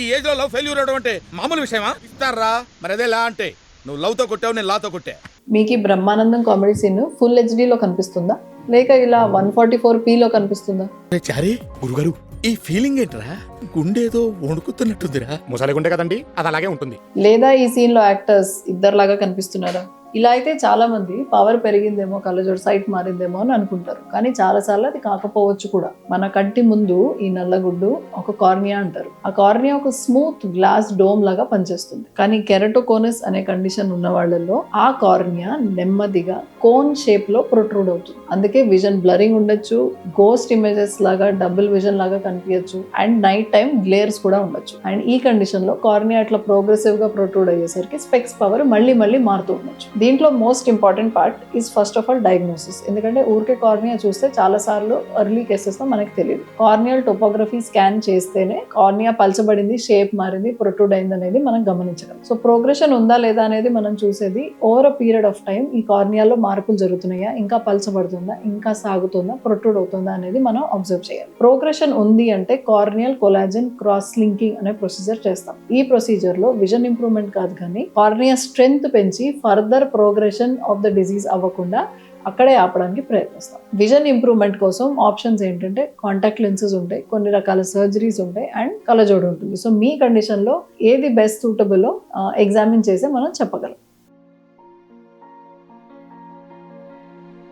ఈ ఏజ్ లో love failure అవడం అంటే మామూలు విషయమా? ఇస్తారా మరి అదే లా అంటే నువ్వు లవ్ తో కొట్టావు, నేను లాతో కొట్టా. మీకు ఈ బ్రహ్మానందం కామెడీ సీన్ ఫుల్ హెచ్డీలో కనిపిస్తుందా లేక ఇలా 144pలో కనిపిస్తుందా? చారీ గురుగారు, ఈ ఫీలింగ్ ఏంట్రా? గుండేదో వణుకుతున్నట్టుందిరా. ముసలి గుండె కదండి, అది అలాగే ఉంటుంది. లేదా ఈ సీన్ లో యాక్టర్స్ ఇద్దరులాగా కనిపిస్తున్నారా? ఇలా అయితే చాలా మంది పవర్ పెరిగిందేమో, కళ్ళజోడు సైట్ మారిందేమో అని అనుకుంటారు. కానీ చాలా సార్లు అది కాకపోవచ్చు కూడా. మన కంటి ముందు ఈ నల్లగుడ్డు ఒక కార్నియా అంటారు. ఆ కార్నియా ఒక స్మూత్ గ్లాస్ డోమ్ లాగా పనిచేస్తుంది. కానీ కెరటోకోనస్ అనే కండిషన్ ఉన్న వాళ్ళల్లో ఆ కార్నియా నెమ్మదిగా కోన్ షేప్ లో ప్రొట్రూడ్ అవుతుంది. అందుకే విజన్ బ్లరింగ్ ఉండొచ్చు, గోస్ట్ ఇమేజెస్ లాగా డబుల్ విజన్ లాగా కనిపించచ్చు, అండ్ నైట్ టైం గ్లేర్స్ కూడా ఉండొచ్చు. అండ్ ఈ కండిషన్ లో కార్నియా అట్లా ప్రోగ్రెసివ్ గా ప్రొట్రూడ్ అయ్యేసరికి స్పెక్స్ పవర్ మళ్ళీ మారుతూ ఉండొచ్చు. దీంట్లో most important part is first of all diagnosis. ఎందుకంటే ఊరికే కార్నియా చూస్తే చాలా సార్లు ఎర్లీ కేసెస్ లో మనకి తెలియదు. కార్నియల్ టోపోగ్రఫీ స్కాన్ చేస్తేనే కార్నియా పలచబడింది, షేప్ మారింది, ప్రొట్రూడ్ అయింది అనేది మనం గమనించగలం. సో ప్రోగ్రెషన్ ఉందా లేదా అనేది మనం చూసేది over a period of time ఈ కార్నియాలో మార్పులు జరుగుతున్నాయా, ఇంకా పలచబడుతుందా, ఇంకా సాగుతుందా, ప్రొట్రూడ్ అవుతుందా అనేది మనం అబ్జర్వ్ చేయాలి. ప్రోగ్రెషన్ ఉంది అంటే కార్నియల్ కొలాజన్ క్రాస్ లింకింగ్ అనే ప్రొసీజర్ చేస్తాం. ఈ ప్రొసీజర్ లో విజన్ ఇంప్రూవ్మెంట్ కాదు కానీ కార్నియా స్ట్రెంగ్త్ పెంచి further progression of the disease అవ్వకుండా అక్కడే ఆపడానికి ప్రయత్నిస్తాం. విజన్ ఇంప్రూవ్మెంట్ కోసం ఆప్షన్స్ ఏంటంటే కాంటాక్ట్ లెన్సెస్ ఉంటాయి, కొన్ని రకాల సర్జరీస్ ఉంటాయి, అండ్ కళ్ళజోడు ఉంటుంది. సో మీ కండిషన్లో ఏది బెస్ట్ సూటబుల్ ఎగ్జామిన్ చేసి మనం చెప్పగలం.